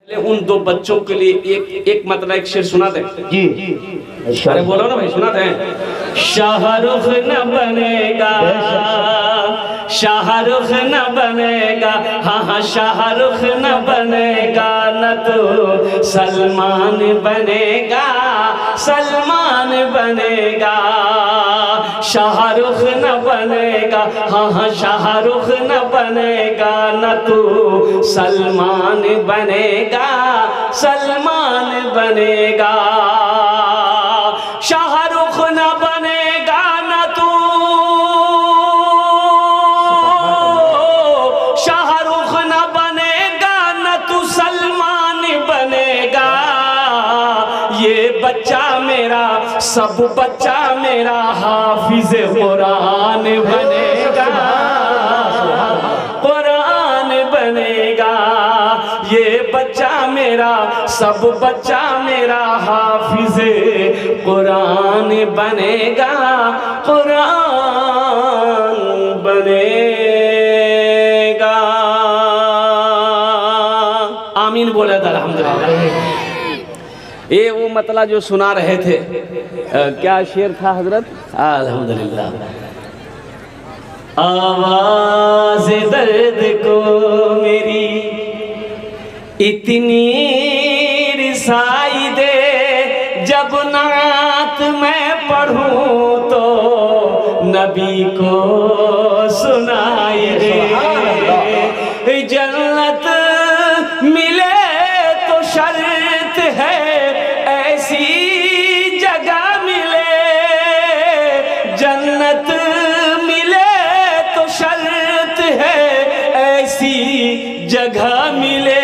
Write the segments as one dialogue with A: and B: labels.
A: उन दो बच्चों के लिए एक मतलब एक शेर सुना दे
B: जी।
A: अरे बोलो ना भाई, सुना दे। शाहरुख न बनेगा, शाहरुख न बनेगा, हाँ हाँ शाहरुख न बनेगा, न तो सलमान बनेगा, सलमान बनेगा। शाहरुख न बनेगा, हाँ हाँ शाहरुख न बनेगा, न तो सलमान बनेगा, सलमान बनेगा। शाहरुख न बनेगा न तू, शाहरुख न बनेगा न तू सलमान बनेगा। ये बच्चा मेरा, सब बच्चा मेरा हाफिज कुरान बनेगा, कुरान बनेगा। ये बच्चा मेरा, सब बच्चा मेरा हाफिज कुरान बनेगा, कुरान बनेगा। आमीन बोले तो अल्हम्दुलिल्लाह। ये वो मतलब जो सुना रहे थे, क्या शेर था हजरत? अल्हम्दुलिल्लाह। आवाज़ दर्द को मेरी इतनी रिसाई दे, जब नात मैं पढ़ूं तो नबी को सुनाई दे। जन्नत मिले तो शर्त है, ऐसी जगह मिले। जन्नत मिले तो शर्त है, ऐसी जगह मिले।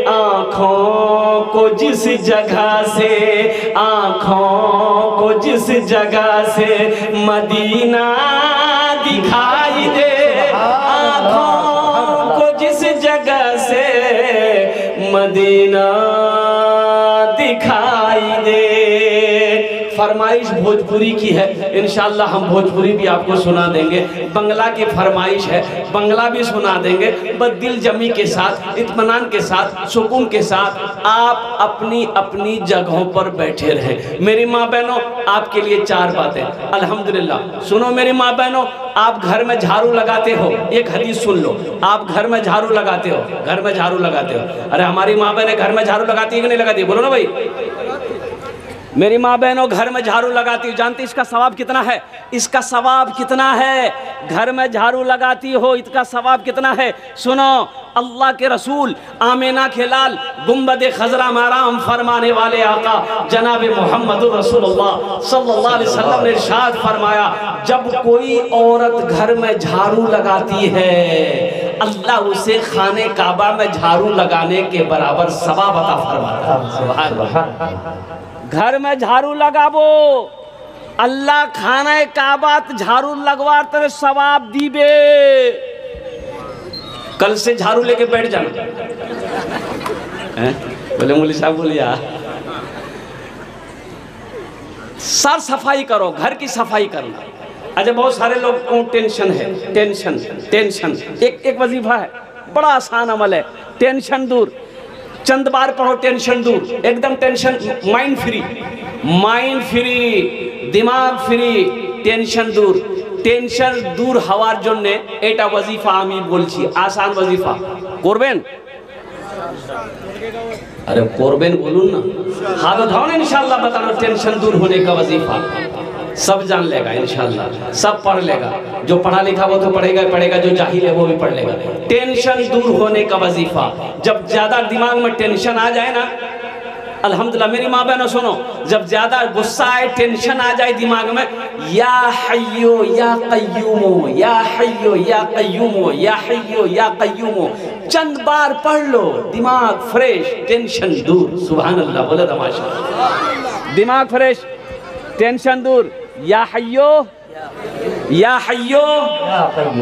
A: आँखों को जिस जगह से, आँखों को जिस जगह से मदीना दिखाई दे, आँखों को जिस जगह से मदीना दिखाई दे। फरमाइश भोजपुरी की है, इंशाअल्लाह हम भोजपुरी भी आपको सुना देंगे। बंगला की फरमाइश है, बंगला भी सुना देंगे। बस दिल जमी के साथ, इत्मीनान के साथ, सुकून के साथ आप अपनी अपनी जगहों पर बैठे रहे। मेरी माँ बहनों, आपके लिए चार बातें। अल्हम्दुलिल्लाह सुनो मेरी माँ बहनों, आप घर में झाड़ू लगाते हो, एक हदीस सुन लो। आप घर में झाड़ू लगाते हो, घर में झाड़ू लगाते हो। अरे हमारी माँ बहनें घर में झाड़ू लगाती है कि नहीं लगाती? बोलो ना भाई। मेरी माँ बहनों घर में झाड़ू लगाती हो, जानती इसका सवाब कितना है? इसका सवाब कितना है? घर में झाड़ू लगाती हो, इसका सवाब कितना है? सुनो, अल्लाह के रसूल आमिना के लाल गुंबद खजरा माराम फरमाने वाले आका जनाब मोहम्मद रसूलुल्लाह सल्लल्लाहु अलैहि वसल्लम ने इरशाद फरमाया, जब कोई औरत घर में झाड़ू लगाती है, अल्लाह उसे खाने काबा में झाड़ू लगाने के बराबर सवाब अता फरमाता है। सुभान अल्लाह। घर में झाड़ू लगाबो, अल्लाह खाना काबा झाड़ू लगवा तेरे सवाब दीबे। कल से झाड़ू लेके बैठ जाना। बोले मौलवी साहब बोलिया, सर सफाई करो, घर की सफाई करना। अच्छा बहुत सारे लोग को टेंशन है, टेंशन टेंशन। एक वजीफा है, बड़ा आसान अमल है, टेंशन दूर। चंद बार पढ़ो, टेंशन दूर, एकदम tension, mind free, mind free, दिमाग फ्री, टेंशन दूर। टेंशन दूर हवार जन्ने एटा वजीफा आमी बोलছি, आसान वजीफा করবেন। अरे করবেন बोलून ना, हाथ उठाओ ना, इंशाल्लाह बताना टेंशन दूर होने का वजीफा सब जान लेगा, इंशाल्लाह सब पढ़ लेगा। जो पढ़ा लिखा वो तो पढ़ेगा ही पढ़ेगा, जो जाहिल है वो भी पढ़ लेगा। टेंशन दूर होने का वजीफा, जब ज्यादा दिमाग में टेंशन आ जाए ना, अल्हम्दुलिल्लाह मेरी माँ बहनों सुनो, जब ज्यादा गुस्सा आए, टेंशन आ जाए दिमाग में, या हय्यो या कय्यूमो, या हय्यो या कय्यूमो, या हय्यो या कय्यूमो चंद बार पढ़ लो, दिमाग फ्रेश, टेंशन दूर। सुभान अल्लाह बोले तमाशा। दिमाग फ्रेश, टेंशन दूर। या हय्यो या हय्यो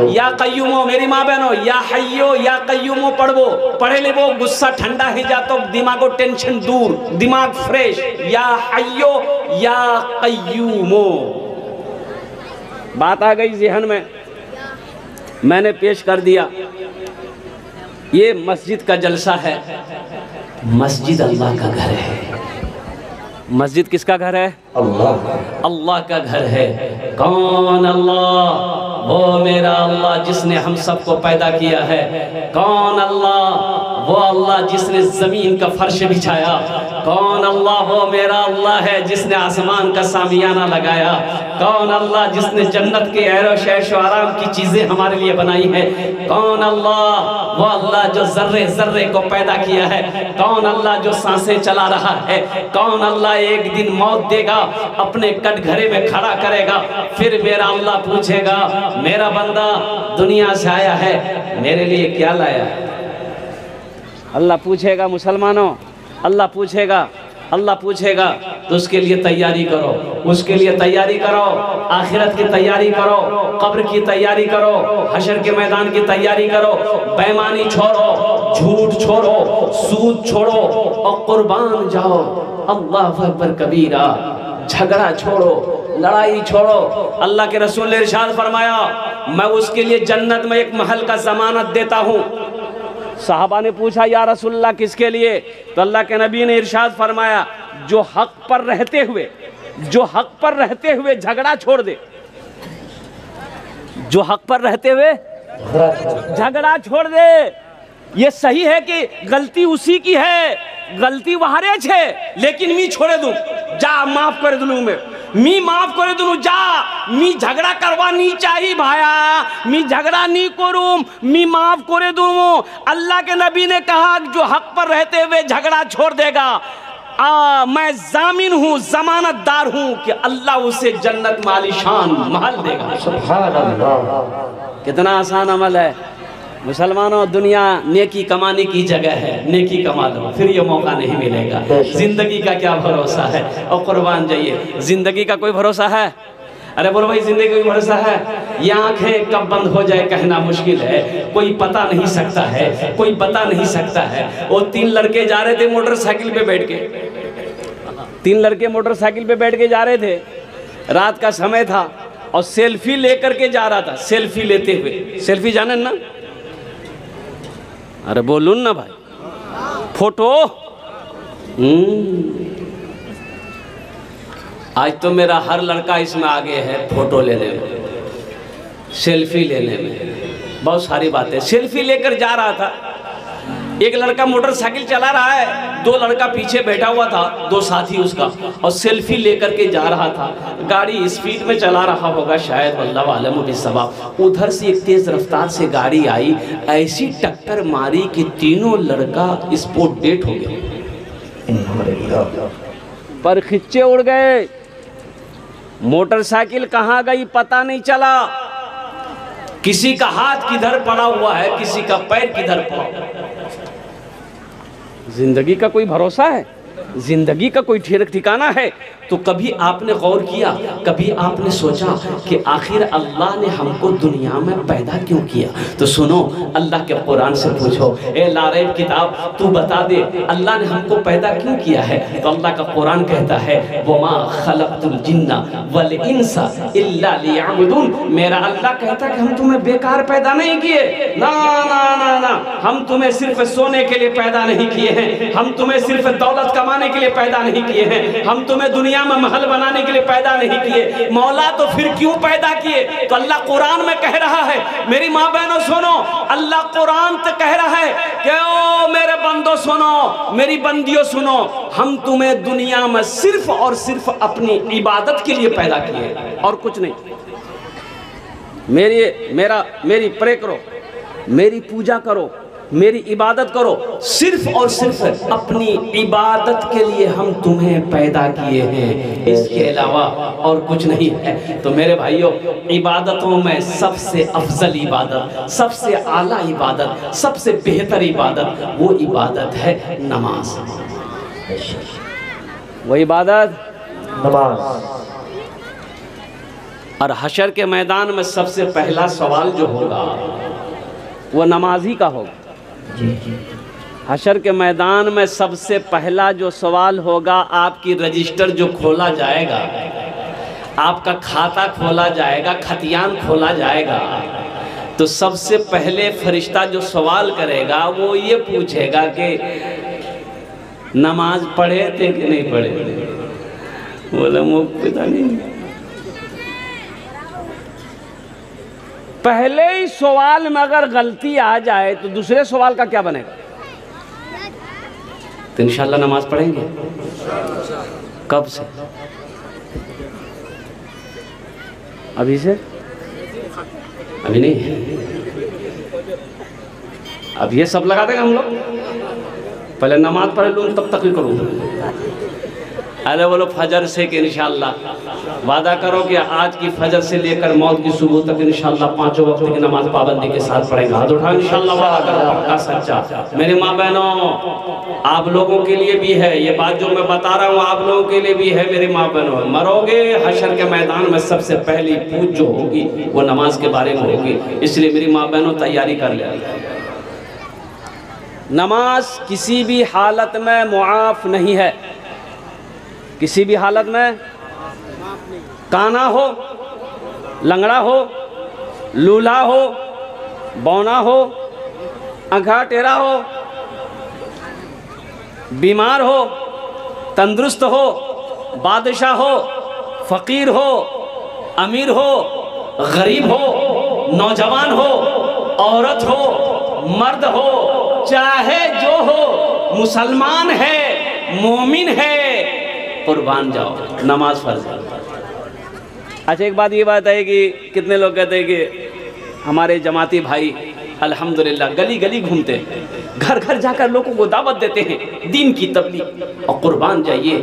A: या कय्यूमो, मेरी माँ बहनों या हय्यो या कय्यूमो पढ़ो, पढ़े ले वो गुस्सा ठंडा ही जातो, दिमाग को टेंशन दूर, दिमाग फ्रेश। या हय्यो या कय्यूमो, बात आ गई जहन में, मैंने पेश कर दिया। ये मस्जिद का जलसा है। मस्जिद अल्लाह का घर है। मस्जिद किसका घर है? अल्लाह का घर है। कौन अल्लाह? वो मेरा अल्लाह जिसने हम सबको पैदा किया है। कौन अल्लाह? वो अल्लाह जिसने ज़मीन का फर्श बिछाया। कौन अल्लाह? वो मेरा अल्लाह है जिसने आसमान का सामियाना लगाया। कौन अल्लाह? जिसने जन्नत के ऐश व आराम की चीज़ें हमारे लिए बनाई है। कौन अल्लाह? वो अल्लाह जो ज़र्रे ज़र्रे को पैदा किया है। कौन अल्लाह जो सांसें चला रहा है। कौन अल्लाह एक दिन मौत देगा, अपने कटघरे में खड़ा करेगा, फिर मेरा अल्लाह पूछेगा, मेरा बंदा दुनिया से आया है, मेरे लिए क्या लाया? अल्लाह पूछेगा मुसलमानों, अल्लाह पूछेगा, अल्लाह पूछेगा। तो उसके लिए तैयारी करो, उसके लिए तैयारी करो, आखिरत की तैयारी करो, कब्र की तैयारी करो, हशर के मैदान की तैयारी करो। बेईमानी छोड़ो, झूठ छोड़ो, सूद छोड़ो और कुर्बान जाओ। अल्लाह अकबर कबीरा। झगड़ा छोड़ो, लड़ाई छोड़ो। अल्लाह के रसूल ने इरशाद फरमाया, मैं उसके लिए जन्नत में एक महल का जमानत देता हूँ। साहबा ने पूछा, या रसूलल्लाह किसके लिए? तो अल्लाह के नबी ने इरशाद फरमाया, जो हक पर रहते हुए, जो हक पर रहते हुए झगड़ा छोड़ दे, जो हक पर रहते हुए झगड़ा छोड़ दे। ये सही है कि गलती उसी की है, गलती वहारे छे, लेकिन मी छोड़े दूं, जा माफ कर दूं, मी माफ करे दूं, जा मी झगड़ा करवा नहीं चाहिए भाया, मी झगड़ा नहीं करूं, मी माफ करे दूं। अल्लाह के नबी ने कहा जो हक पर रहते हुए झगड़ा छोड़ देगा, मैं जामिन हूँ, जमानतदार हूँ कि अल्लाह उसे जन्नत में आलीशान महल देगा। सुभान अल्लाह। कितना आसान अमल है मुसलमानों। दुनिया नेकी कमाने की जगह है, नेकी कमा लो, फिर ये मौका नहीं मिलेगा। जिंदगी का क्या भरोसा है? और कुर्बान जाइए, जिंदगी का कोई भरोसा है? अरे बोलो भाई, जिंदगी का कोई भरोसा है? ये आंखें कब बंद हो जाए कहना मुश्किल है, कोई पता नहीं सकता है, कोई बता नहीं सकता है। वो 3 लड़के जा रहे थे मोटरसाइकिल पे बैठ के, 3 लड़के मोटरसाइकिल पे बैठ के जा रहे थे, रात का समय था और सेल्फी लेकर के जा रहा था। सेल्फी लेते हुए, सेल्फी जाने ना? अरे बोलून ना भाई, फोटो। आज तो मेरा हर लड़का इसमें आगे है, फोटो लेने में, सेल्फी लेने में, बहुत सारी बातें। सेल्फी लेकर जा रहा था, एक लड़का मोटरसाइकिल चला रहा है, 2 लड़का पीछे बैठा हुआ था, 2 साथी उसका, और सेल्फी लेकर के जा रहा था। गाड़ी स्पीड में चला रहा होगा शायद, वल्लाहु आलम बिस्सवाब। उधर से एक तेज रफ्तार से गाड़ी आई, ऐसी टक्कर मारी कि तीनों लड़का स्पॉट डेड हो गए, पर खिच्चे उड़ गए। मोटरसाइकिल कहाँ गई पता नहीं चला, किसी का हाथ किधर पड़ा हुआ है, किसी का पैर किधर पड़ा। जिंदगी का कोई भरोसा है? जिंदगी का कोई ठिकाना है? तो कभी आपने गौर किया, कभी आपने सोचा कि आखिर अल्लाह ने हमको दुनिया में पैदा क्यों किया? तो सुनो, अल्लाह के कुरान से पूछो, ए लारैब किताब, तू बता दे अल्लाह ने हमको पैदा क्यों किया है? तो अल्लाह का कुरान कहता है, वमा खलक़तुल जिन्ना वल इंसा इल्ला लियअबुदून। मेरा अल्लाह कहता है कि हम तुम्हें बेकार पैदा नहीं किए, ना ना ना ना, हम तुम्हें सिर्फ सोने के लिए पैदा नहीं किए हैं, हम तुम्हें सिर्फ दौलत कमाने के लिए पैदा नहीं किए हैं, हम तुम्हें दुनिया में महल बनाने के लिए पैदा नहीं किए। मौला तो फिर क्यों पैदा किए? तो अल्लाह कुरान में कह रहा है, मेरी माँ बहनों सुनो, अल्लाह कुरान तो कह रहा है कि ओ मेरे बंदो सुनो, मेरी बंदियों सुनो, हम तुम्हें दुनिया में सिर्फ और सिर्फ अपनी इबादत के लिए पैदा किए और कुछ नहीं। मेरी प्रे करो, मेरी पूजा करो, मेरी इबादत करो, सिर्फ और सिर्फ अपनी इबादत के लिए हम तुम्हें पैदा किए हैं, इसके अलावा और कुछ नहीं है। तो मेरे भाइयों, इबादतों में सबसे अफजल इबादत, सबसे आला इबादत, सबसे बेहतर इबादत, वो इबादत है नमाज। वो इबादत नमाज। और हशर के मैदान में सबसे पहला सवाल जो होगा वो नमाजी का होगा। हशर के मैदान में सबसे पहला जो सवाल होगा, आपकी रजिस्टर जो खोला जाएगा, आपका खाता खोला जाएगा, खतियान खोला जाएगा, तो सबसे पहले फरिश्ता जो सवाल करेगा वो ये पूछेगा कि नमाज पढ़े थे कि नहीं पढ़े थे। बोला वो पता नहीं।
B: पहले ही सवाल में अगर गलती आ जाए तो दूसरे सवाल का क्या बनेगा?
A: तो इंशाल्लाह नमाज पढ़ेंगे। कब से?
B: अभी से?
A: अभी नहीं, अब ये सब लगा देंगे हम लोग। पहले नमाज पढ़ लूँ तब तक ही करूँ। अरे बोलो फजर से कि इंशाल्लाह वादा करो कि आज की फजर से लेकर मौत की सुबह तक इंशाल्लाह 5 वक्त की नमाज पाबंदी के साथ पढ़ेंगे। हाथ उठा इंशाल्लाह, वादा करो पक्का सच्चा। मेरे माँ बहनों, आप लोगों के लिए भी है ये बात जो मैं बता रहा हूँ, आप लोगों के लिए भी है। मेरी माँ बहनों, मरोगे हशर के मैदान में सबसे पहली पूछ जो होगी वो नमाज के बारे में होगी। इसलिए मेरी माँ बहनों तैयारी कर ले।
B: नमाज किसी भी हालत में मुआफ नहीं है, किसी भी हालत में। काना हो, लंगड़ा हो, लूला हो, बौना हो, आँखा टेढ़ा हो, बीमार हो, तंदुरुस्त हो, बादशाह हो, फ़कीर हो, अमीर हो, गरीब हो, नौजवान हो, औरत हो, मर्द हो, चाहे जो हो, मुसलमान है, मोमिन है, कुर्बान जाओ, नमाज फर्ज है।
A: अच्छा एक बात ये बात है कि कितने लोग कहते हैं कि हमारे जमाती भाई अल्हम्दुलिल्लाह गली गली घूमते हैं, घर घर जाकर लोगों को दावत देते हैं दीन की तबलीग। और कुर्बान जाइए,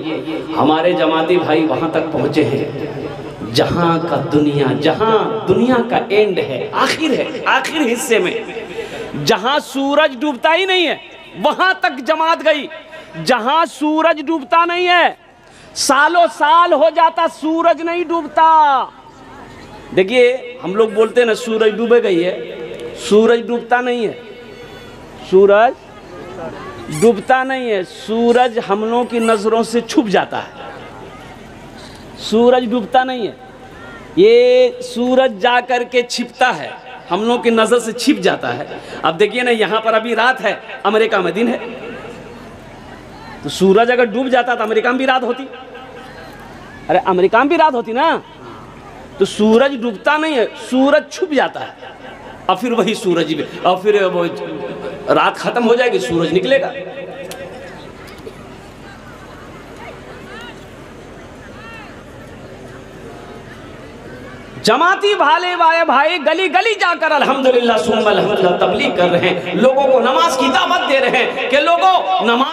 A: हमारे जमाती भाई वहाँ तक पहुँचे हैं जहाँ दुनिया का एंड है, आखिर है, आखिर हिस्से में जहाँ सूरज डूबता ही नहीं है वहाँ तक जमात गई। जहाँ सूरज डूबता नहीं है, सालों साल हो जाता सूरज नहीं डूबता। देखिए हम लोग बोलते हैं ना सूरज डूबे गई है, सूरज डूबता नहीं है, सूरज डूबता नहीं है, सूरज हम लोगों की नज़रों से छुप जाता है, सूरज डूबता नहीं है। ये सूरज जा कर के छिपता है, हम लोगों की नज़र से छिप जाता है। अब देखिए ना यहाँ पर अभी रात है, अमेरिका में दिन है, तो सूरज अगर डूब जाता तो अमेरिका में भी रात होती। अरे अमेरिका में भी रात होती ना। तो सूरज डूबता नहीं है, सूरज छुप जाता है और फिर वही सूरज भी, और फिर वो रात खत्म हो जाएगी, सूरज निकलेगा। जमाती भाले वाले भाई गली गली जाकर अल्हम्दुलिल्लाह सुम्मा अल्हम्दुलिल्लाह तबलीग कर रहे हैं, लोगों को नमाज की दावत दे रहे हैं कि लोगों नमाज